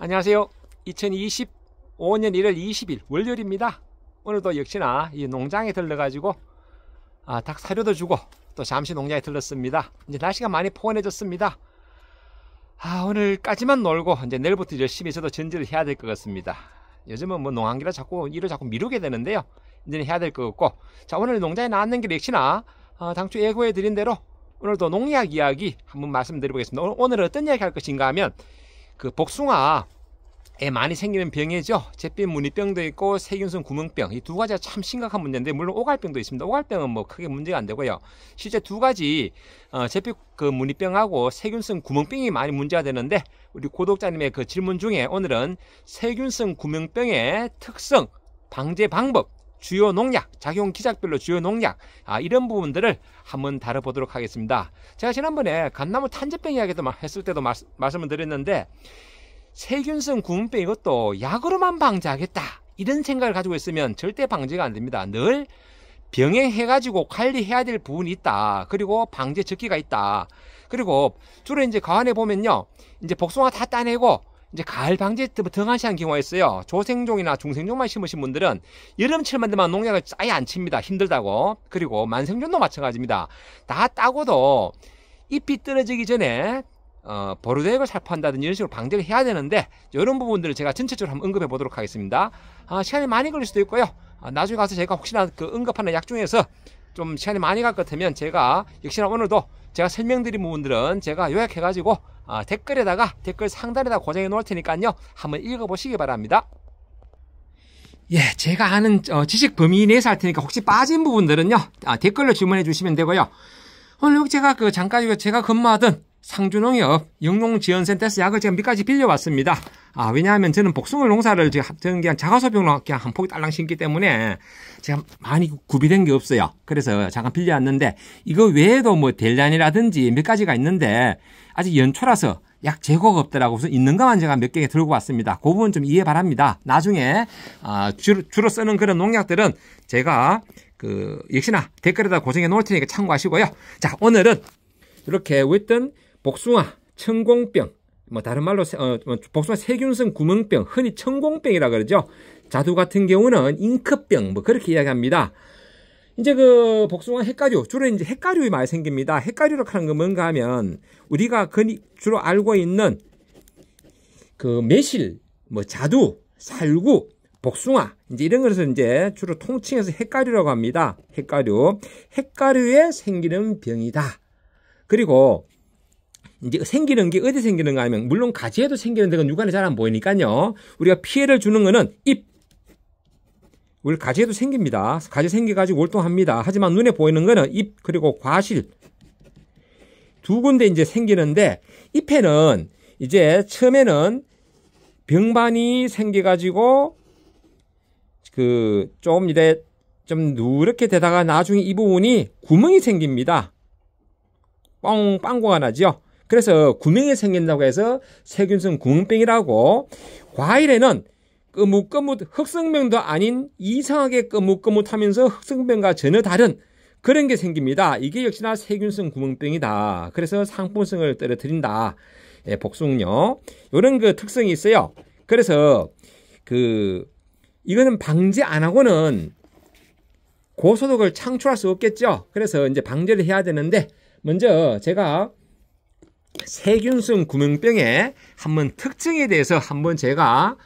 안녕하세요. 2025년 1월 20일 월요일입니다. 오늘도 역시나 이 농장에 들러가지고 닭 사료도 주고 또 잠시 농장에 들렀습니다. 이제 날씨가 많이 포근해졌습니다. 오늘까지만 놀고 이제 내일부터 열심히 저도 전지를 해야 될 것 같습니다. 요즘은 뭐 농한기라 자꾸 일을 자꾸 미루게 되는데요. 이제는 해야 될 것 같고, 자, 오늘 농장에 나왔는 게 역시나 당초 예고해 드린 대로 오늘도 농약 이야기 한번 말씀드려보겠습니다. 오늘은 어떤 이야기 할 것인가 하면 그 복숭아에 많이 생기는 병이죠. 잿빛 무늬병도 있고 세균성 구멍병, 이 두 가지가 참 심각한 문제인데, 물론 오갈병도 있습니다. 오갈병은 뭐 크게 문제가 안 되고요. 실제 두 가지 잿빛 그 무늬병하고 세균성 구멍병이 많이 문제가 되는데, 우리 구독자님의 그 질문 중에 오늘은 세균성 구멍병의 특성, 방제 방법, 주요 농약, 작용 기작별로 주요 농약, 이런 부분들을 한번 다뤄보도록 하겠습니다. 제가 지난번에 감나무 탄저병 이야기도 했을 때도 말씀을 드렸는데, 세균성 구멍병 이것도 약으로만 방지하겠다 이런 생각을 가지고 있으면 절대 방지가 안 됩니다. 늘 병행해가지고 관리해야 될 부분이 있다. 그리고 방제 적기가 있다. 그리고 주로 이제 가안에 보면요, 이제 복숭아 다 따내고 이제 가을 방제 등한시한 경우가 있어요. 조생종이나 중생종만 심으신 분들은 여름철만 되면 농약을 아예 안 칩니다. 힘들다고. 그리고 만생종도 마찬가지입니다. 다 따고도 잎이 떨어지기 전에 보루대액을 살포한다든지 이런 식으로 방제를 해야 되는데, 이런 부분들을 제가 전체적으로 한번 언급해 보도록 하겠습니다. 시간이 많이 걸릴 수도 있고요. 나중에 가서 제가 혹시나 그 언급하는 약 중에서 좀 시간이 많이 갈 것 같으면 제가 역시나 오늘도 제가 설명드린 부분들은 제가 요약해 가지고 댓글에다가 댓글 상단에다 고정해 놓을 테니까요, 한번 읽어보시기 바랍니다. 예, 제가 아는 지식 범위 내에서 할 테니까 혹시 빠진 부분들은요, 댓글로 질문해 주시면 되고요. 오늘 여기 제가 잠깐 제가 근무하던 상주농협 영농지원센터에서 약을 제가 몇 가지 빌려왔습니다. 왜냐하면 저는 복숭아 농사를 저는 그냥 자가소비용으로 그냥 한 포기 딸랑 심기 때문에 제가 많이 구비된 게 없어요. 그래서 잠깐 빌려왔는데, 이거 외에도 뭐 델란이라든지 몇 가지가 있는데 아직 연초라서 약 재고가 없더라고. 그래서 있는 것만 제가 몇 개 들고 왔습니다. 그 부분 좀 이해 바랍니다. 나중에 주로 쓰는 그런 농약들은 제가 역시나 댓글에다 고정해 놓을 테니까 참고하시고요. 자, 오늘은 이렇게 웨던 복숭아 천공병, 뭐 다른 말로 복숭아 세균성 구멍병, 흔히 천공병이라 그러죠. 자두 같은 경우는 잉크병, 뭐 그렇게 이야기합니다. 이제 그 복숭아 핵가류, 주로 이제 핵가류가 많이 생깁니다. 핵가류라고 하는 건 뭔가 하면 우리가 주로 알고 있는 그 매실, 뭐 자두, 살구, 복숭아, 이제 이런 것을 이제 주로 통칭해서 핵가류라고 합니다. 핵가류에 생기는 병이다. 그리고 이제 생기는 게 어디 생기는가 하면, 물론 가지에도 생기는 데가 육안에 잘 안 보이니까요, 우리가 피해를 주는 거는 잎, 우리 가지에도 생깁니다. 가지 생겨가지고 월동합니다. 하지만 눈에 보이는 거는 잎, 그리고 과실 두 군데 이제 생기는데, 잎에는 이제 처음에는 병반이 생겨가지고 좀 누렇게 되다가 나중에 이 부분이 구멍이 생깁니다. 빵구가 나죠. 그래서 구멍이 생긴다고 해서 세균성 구멍병이라고, 과일에는 끄뭇끄뭇 흑성병도 아닌 이상하게 끄뭇끄뭇하면서 흑성병과 전혀 다른 그런 게 생깁니다. 이게 역시나 세균성 구멍병이다. 그래서 상품성을 떨어뜨린다. 예, 복숭요. 이런 그 특성이 있어요. 그래서 이거는 방제 안 하고는 고소득을 창출할 수 없겠죠. 그래서 이제 방제를 해야 되는데, 먼저 제가 세균성 구멍병의 한번 특징에 대해서 한번 제가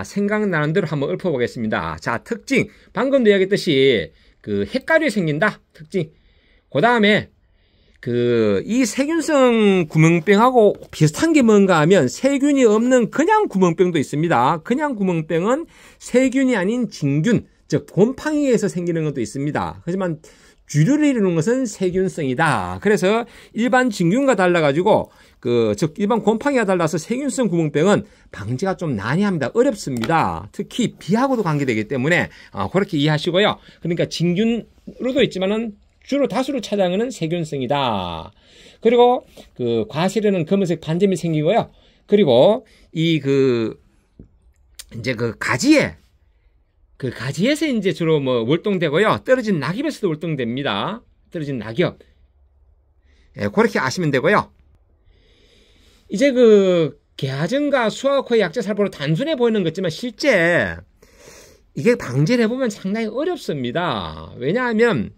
생각나는 대로 한번 읊어보겠습니다. 자, 특징. 방금도 이야기했듯이 핵가루에 생긴다. 특징. 그 다음에 이 세균성 구멍병하고 비슷한 게 뭔가 하면, 세균이 없는 그냥 구멍병도 있습니다. 그냥 구멍병은 세균이 아닌 진균, 즉 곰팡이에서 생기는 것도 있습니다. 하지만 주류를 이루는 것은 세균성이다. 그래서 일반 진균과 달라가지고 즉 일반 곰팡이가 달라서 세균성 구멍병은 방지가 좀 난해합니다. 어렵습니다. 특히 비하고도 관계되기 때문에 그렇게 이해하시고요. 그러니까 진균으로도 있지만은 주로 다수로 차지하는 것은 세균성이다. 그리고 과실에는 검은색 반점이 생기고요. 그리고 이제 가지에서 이제 주로 월동되고요. 떨어진 낙엽에서도 월동됩니다. 떨어진 낙엽. 예, 그렇게 아시면 되고요. 이제 개화증과 수화코의 약재 살포로 단순해 보이는 것 같지만 실제 이게 방제를 해보면 상당히 어렵습니다. 왜냐하면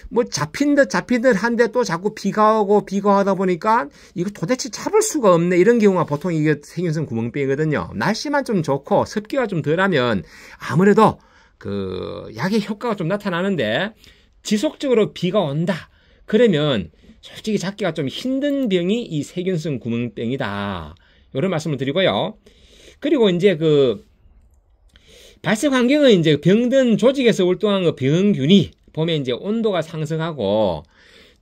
뭐 잡힌 듯 한데 또 자꾸 비가 오고 하다 보니까 이거 도대체 잡을 수가 없네, 이런 경우가 보통 이게 세균성 구멍병이거든요. 날씨만 좀 좋고 습기가 좀 덜하면 아무래도 그 약의 효과가 좀 나타나는데, 지속적으로 비가 온다 그러면 솔직히 잡기가 좀 힘든 병이 이 세균성 구멍병이다, 이런 말씀을 드리고요. 그리고 이제 그 발생 환경은 이제 병든 조직에서 활동하는 그 병균이 보면 이제 온도가 상승하고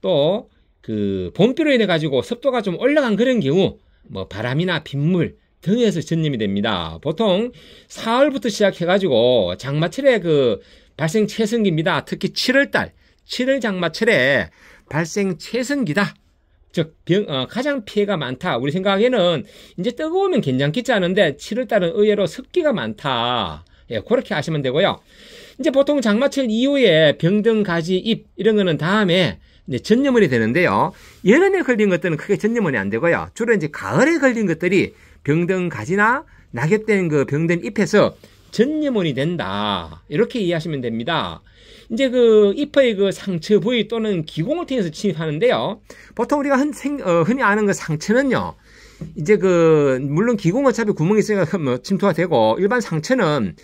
또 그 봄비로 인해 가지고 습도가 좀 올라간 그런 경우 뭐 바람이나 빗물 등에서 전염이 됩니다. 보통 4월부터 시작해 가지고 장마철에 그 발생 최성기입니다. 특히 7월달, 7월 장마철에 발생 최성기다. 즉 가장 피해가 많다. 우리 생각에는 이제 뜨거우면 괜찮겠지 않은데 7월달은 의외로 습기가 많다. 예, 그렇게 하시면 되고요. 이제 보통 장마철 이후에 병든 가지, 잎 이런 거는 다음에 이제 전염원이 되는데요. 여름에 걸린 것들은 크게 전염원이 안 되고요. 주로 이제 가을에 걸린 것들이 병든 가지나 낙엽된 그 병든 잎에서 전염원이 된다, 이렇게 이해하시면 됩니다. 이제 그 잎의 그 상처 부위 또는 기공을 통해서 침입하는데요. 보통 우리가 흔히 아는 그 상처는요, 이제 그 물론 기공 어차피 구멍이 있으니까 뭐 침투가 되고, 일반 상처는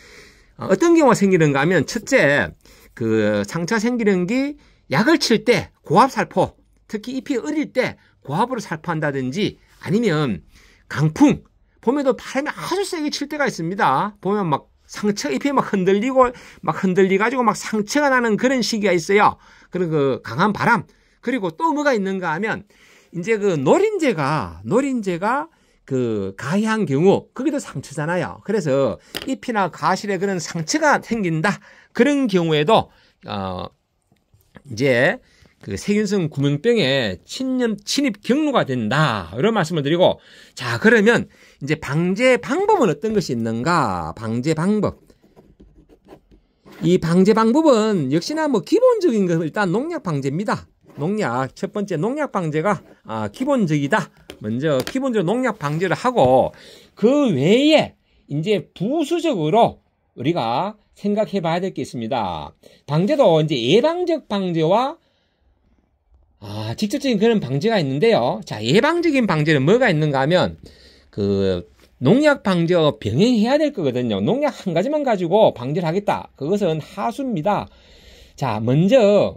어떤 경우가 생기는가 하면, 첫째 그 상처 생기는 게 약을 칠 때 고압 살포, 특히 잎이 어릴 때 고압으로 살포한다든지, 아니면 강풍, 봄에도 바람이 아주 세게 칠 때가 있습니다. 보면 막 상처, 잎이 막 흔들리가지고 막 상처가 나는 그런 시기가 있어요. 그리고 그 강한 바람. 그리고 또 뭐가 있는가 하면, 이제 그 노린재가 그 가해한 경우, 거기도 상처잖아요. 그래서 잎이나 가실에 그런 상처가 생긴다, 그런 경우에도 이제 그 세균성 구멍병의 침입 경로가 된다, 이런 말씀을 드리고, 자, 그러면 이제 방제 방법은 어떤 것이 있는가? 방제 방법. 이 방제 방법은 역시나 뭐 기본적인 거, 일단 농약 방제입니다. 농약, 첫 번째 농약 방제가 기본적이다. 먼저 기본적으로 농약 방제를 하고, 그 외에 이제 부수적으로 우리가 생각해 봐야 될 게 있습니다. 방제도 이제 예방적 방제와 직접적인 그런 방제가 있는데요. 자, 예방적인 방제는 뭐가 있는가 하면, 그 농약 방제와 병행해야 될 거거든요. 농약 한 가지만 가지고 방제를 하겠다, 그것은 하수입니다. 자, 먼저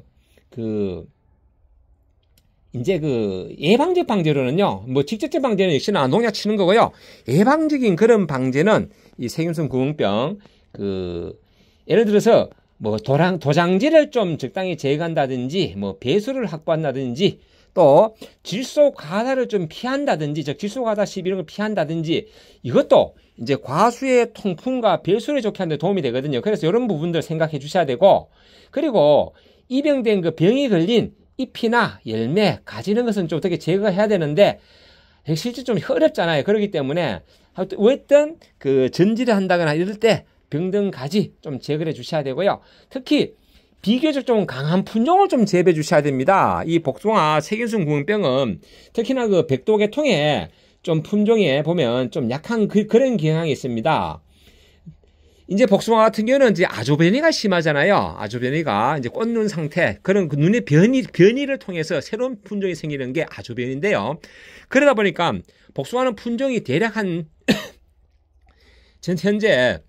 이제 그 예방적 방제로는요, 뭐 직접적 방제는 역시나 농약 치는 거고요. 예방적인 그런 방제는 이 세균성 구멍병, 예를 들어서 뭐 도장지를 좀 적당히 제거한다든지, 뭐 배수를 확보한다든지, 또 질소 가다를 좀 피한다든지, 즉 질소 가다 시비 이런 걸 피한다든지, 이것도 이제 과수의 통풍과 배수를 좋게 하는 데 도움이 되거든요. 그래서 이런 부분들 생각해 주셔야 되고, 그리고 입양된 그 병이 걸린 잎이나 열매, 가지 이런 것은 좀 어떻게 제거해야 되는데 실제 좀 어렵잖아요. 그렇기 때문에 어떤 그 전지를 한다거나 이럴 때 병든 가지 좀 제거해 주셔야 되고요. 특히 비교적 좀 강한 품종을 좀 재배해 주셔야 됩니다. 이 복숭아 세균성 구멍병은 특히나 그 백도계통에 좀 품종에 보면 좀 약한 그런 경향이 있습니다. 이제 복숭아 같은 경우는 이제 아조변이가 심하잖아요. 아조변이가 이제 꽃눈 상태, 그런 그 눈의 변이를 통해서 새로운 품종이 생기는 게 아조변인데요. 그러다 보니까 복숭아는 품종이 대략 현재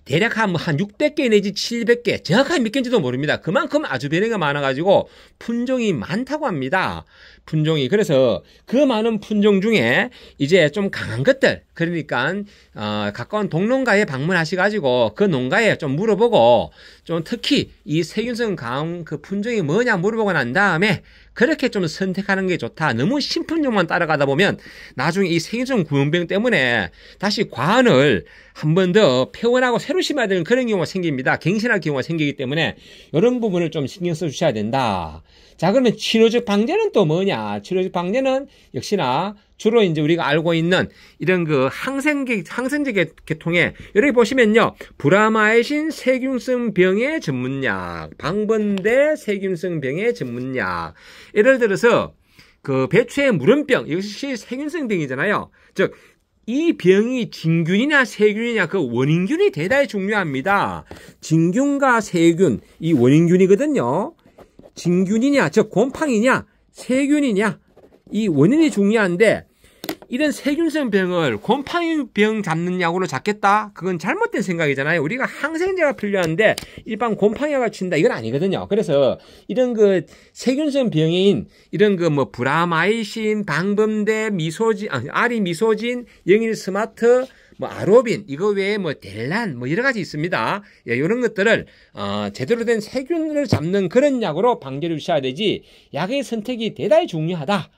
대략 한 600개 내지 700개, 정확하게 몇 개인지도 모릅니다. 그만큼 아주변이가 많아가지고 품종이 많다고 합니다. 품종이. 그래서 그 많은 품종 중에 이제 좀 강한 것들, 그러니까 가까운 동농가에 방문하셔가지고 그 농가에 좀 물어보고, 좀 특히 이 세균성 강한 그 품종이 뭐냐 물어보고 난 다음에 그렇게 좀 선택하는 게 좋다. 너무 신품종만 따라가다 보면 나중에 이 세균성 구멍병 때문에 다시 과언을 한 번 더 폐원하고 새로 심어야 되는 그런 경우가 생깁니다. 갱신할 경우가 생기기 때문에 이런 부분을 좀 신경 써 주셔야 된다. 자, 그러면 치료적 방제는 또 뭐냐? 치료적 방제는 역시나 주로 이제 우리가 알고 있는 이런 그 항생제 계통에, 여기 보시면요, 브라마이신 세균성 병의 전문약, 방번대 세균성 병의 전문약. 예를 들어서 그 배추의 물원병, 이것이 세균성 병이잖아요. 즉 이 병이 진균이냐 세균이냐 그 원인균이 대단히 중요합니다. 진균과 세균 이 원인균이거든요. 진균이냐 즉 곰팡이냐 세균이냐 이 원인이 중요한데 이런 세균성 병을 곰팡이병 잡는 약으로 잡겠다? 그건 잘못된 생각이잖아요. 우리가 항생제가 필요한데 일반 곰팡이가 친다 이건 아니거든요. 그래서 이런 그 세균성 병인 이런 그 뭐 브라마이신, 방범대, 아리미소진, 영일 스마트, 뭐 아로빈 이거 외에 뭐 델란 뭐 여러 가지 있습니다. 예, 이런 것들을 제대로 된 세균을 잡는 그런 약으로 방제를 주셔야 되지 약의 선택이 대단히 중요하다.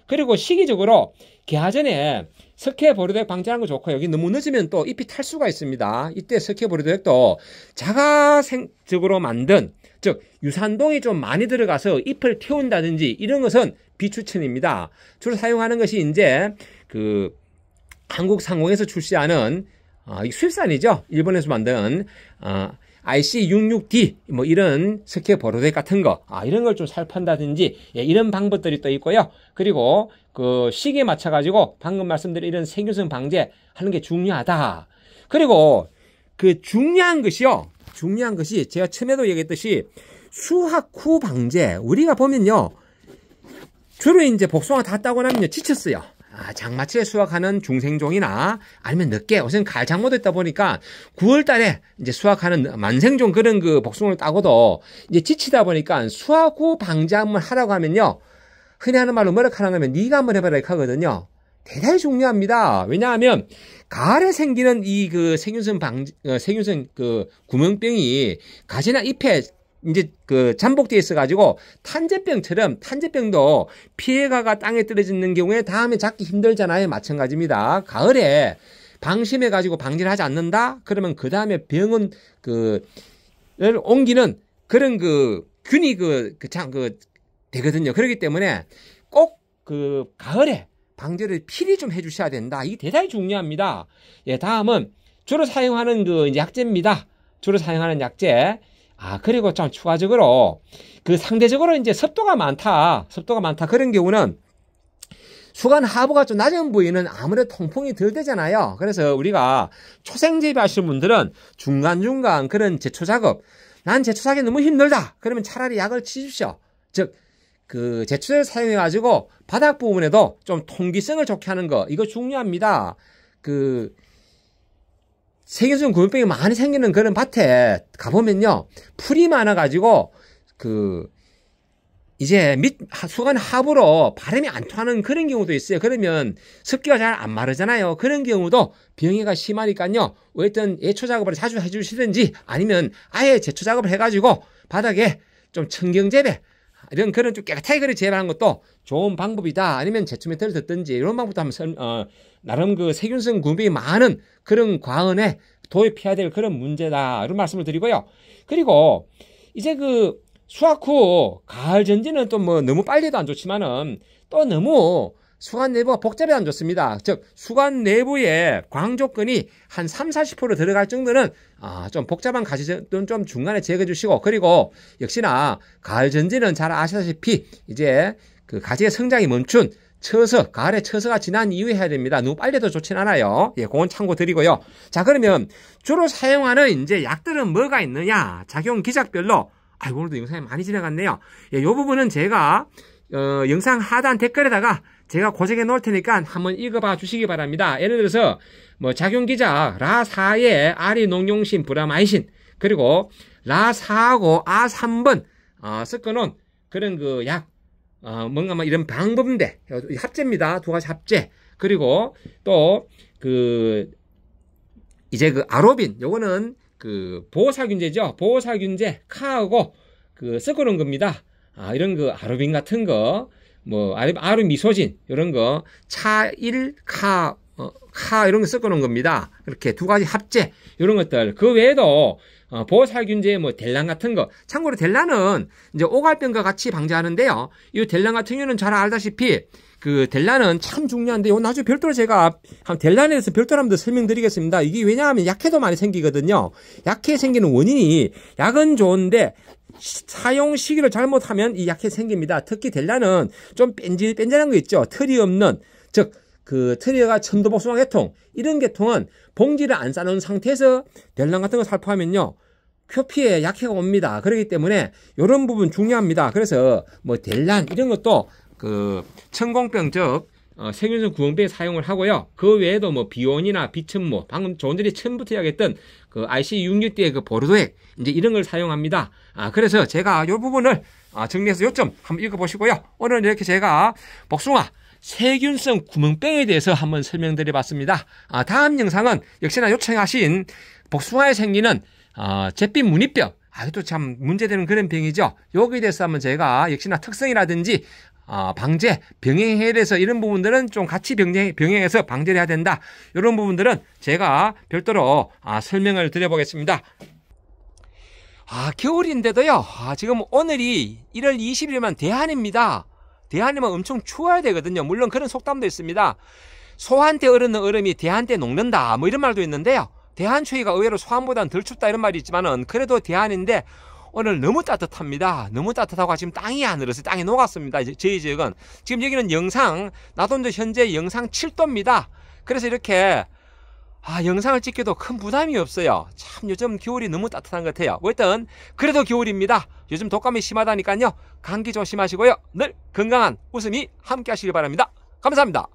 그리고 시기적으로 개화전에 석회보리도액 방지하는 거 좋고 여기 너무 늦으면 또 잎이 탈 수가 있습니다. 이때 석회보리도액도 자가적으로 만든 즉 유산동이 좀 많이 들어가서 잎을 태운다든지 이런 것은 비추천입니다. 주로 사용하는 것이 이제 그 한국상공에서 출시하는 수입산이죠. 일본에서 만든 IC66D 뭐 이런 석회보리도액 같은 거 이런 걸 좀 살판다든지 이런 방법들이 또 있고요. 그리고 그 시기에 맞춰 가지고 방금 말씀드린 이런 세균성 방제 하는 게 중요하다. 그리고 그 중요한 것이 제가 처음에도 얘기했듯이 수확 후 방제 우리가 보면요 주로 이제 복숭아 다 따고 나면 지쳤어요. 장마철에 수확하는 중생종이나 아니면 늦게 우선 가을장모도 있다 보니까 9월 달에 이제 수확하는 만생종 그런 그 복숭아를 따고도 이제 지치다 보니까 수확 후 방제 한번 하라고 하면요. 흔히 하는 말로 뭐라 하냐면 네가 한번 해봐라 이렇게 하거든요. 대단히 중요합니다. 왜냐하면 가을에 생기는 이 그 세균성 그 구멍병이 가지나 잎에 이제 그 잠복되어 있어가지고 탄저병처럼 탄저병도 피해가가 땅에 떨어지는 경우에 다음에 잡기 힘들잖아요. 마찬가지입니다. 가을에 방심해가지고 방지를 하지 않는다? 그러면 그 다음에 병은 를 옮기는 그런 그 균이 되거든요. 그렇기 때문에 꼭 그 가을에 방제를 필히 좀 해주셔야 된다. 이게 대단히 중요합니다. 예, 다음은 주로 사용하는 그 이제 약제입니다. 주로 사용하는 약제. 그리고 좀 추가적으로 그 상대적으로 이제 습도가 많다 그런 경우는 수관 하부가 좀 낮은 부위는 아무래도 통풍이 덜 되잖아요. 그래서 우리가 초생 재배하시는 분들은 중간중간 그런 제초 작업 난 제초 작업이 너무 힘들다 그러면 차라리 약을 치십시오. 즉 그 제초제를 사용해 가지고 바닥 부분에도 좀 통기성을 좋게 하는 거 이거 중요합니다. 그 세균성 구멍병이 많이 생기는 그런 밭에 가보면요. 풀이 많아가지고, 이제 수관 하부로 바람이 안 통하는 그런 경우도 있어요. 그러면 습기가 잘 안 마르잖아요. 그런 경우도 병해가 심하니까요. 어쨌든 예초 작업을 자주 해주시든지 아니면 아예 제초 작업을 해가지고 바닥에 좀 청경재배, 이런 그런 좀 깨끗하게 그래 재배하는 것도 좋은 방법이다. 아니면 제초 메터를 듣든지 이런 방법도 한번 나름 그 세균성 구멍이 많은 그런 과언에 도입해야 될 그런 문제다. 이런 말씀을 드리고요. 그리고 이제 그 수확 후 가을 전지는 또 뭐 너무 빨리 해도 안 좋지만은 또 너무 수관 내부가 복잡해 안 좋습니다. 즉 수관 내부에 광 조건이 한 30-40% 들어갈 정도는 좀 복잡한 가지는 좀 중간에 제거해 주시고 그리고 역시나 가을 전지는 잘 아시다시피 이제 그 가지의 성장이 멈춘 처서 가을에 처서가 지난 이후에 해야 됩니다. 너무 빨리 해도 좋진 않아요. 예, 그건 참고 드리고요. 자, 그러면 주로 사용하는 이제 약들은 뭐가 있느냐? 작용 기작별로 오늘도 영상이 많이 지나갔네요. 예, 요 부분은 제가 영상 하단 댓글에다가 제가 고정해 놓을 테니까 한번 읽어봐 주시기 바랍니다. 예를 들어서 뭐 작용기작 라4에 아리농용신 브라마이신 그리고 라4하고 아3번 섞어놓은 그런 그 약 뭔가 뭐 이런 방법인데 합제입니다. 두 가지 합제 그리고 또 이제 그 아로빈 요거는 그 보호살균제죠. 보호살균제 카하고 섞어놓은 겁니다. 이런 그 아로빈 같은 거 뭐 아르미소진 이런 거 차일 카 이런 거 섞어 놓은 겁니다. 이렇게 두 가지 합제 이런 것들 그 외에도 보호살균제 뭐 델란 같은 거 참고로 델란은 이제 오갈병과 같이 방지하는데요. 이 델란 같은 경우는 잘 알다시피 그 델란은 참 중요한데 요 나중에 별도로 제가 델란에 대해서 별도로 한번 더 설명드리겠습니다. 이게 왜냐하면 약해도 많이 생기거든요. 약해 생기는 원인이 약은 좋은데 사용 시기를 잘못하면 이 약해 생깁니다. 특히 델란은 좀 뺀질뺀질한 거 있죠. 털이 없는 즉 그 트리어가 천도복숭아 계통, 이런 계통은 봉지를 안 싸놓은 상태에서 델란 같은 거 살포하면요, 표피에 약해가 옵니다. 그렇기 때문에 이런 부분 중요합니다. 그래서 뭐 델란 이런 것도 그 천공병, 즉 세균성 구멍병에 사용을 하고요. 그 외에도 뭐 비온이나 비천모, 방금 조금 전에 처음부터 이야기했던 그 IC661D의 그 보르도액, 이제 이런 걸 사용합니다. 그래서 제가 이 부분을 정리해서 요점 한번 읽어보시고요. 오늘은 이렇게 제가 복숭아 세균성 구멍병에 대해서 한번 설명드려 봤습니다. 다음 영상은 역시나 요청하신 복숭아에 생기는 잿빛 무늬병, 이것도 참 문제되는 그런 병이죠. 여기에 대해서 한번 제가 역시나 특성이라든지 방제, 병행해야 돼서 이런 부분들은 좀 같이 병행해서 방제를 해야 된다. 이런 부분들은 제가 별도로 설명을 드려보겠습니다. 겨울인데도요, 지금 오늘이 1월 20일이면 대한입니다. 대한이면 엄청 추워야 되거든요. 물론 그런 속담도 있습니다. 소한테 얼는 얼음이 대한때 녹는다, 뭐 이런 말도 있는데요. 대한 추위가 의외로 소한보다는 덜 춥다 이런 말이 있지만은 그래도 대한인데 오늘 너무 따뜻합니다. 너무 따뜻하고 지금 땅이 안 얼어서 땅이 녹았습니다. 저희 지역은 지금 여기는 영상, 나도도 현재 영상 7도입니다. 그래서 이렇게 영상을 찍기도 큰 부담이 없어요. 참 요즘 겨울이 너무 따뜻한 것 같아요. 어쨌든 그래도 겨울입니다. 요즘 독감이 심하다니까요. 감기 조심하시고요. 늘 건강한 웃음이 함께 하시길 바랍니다. 감사합니다.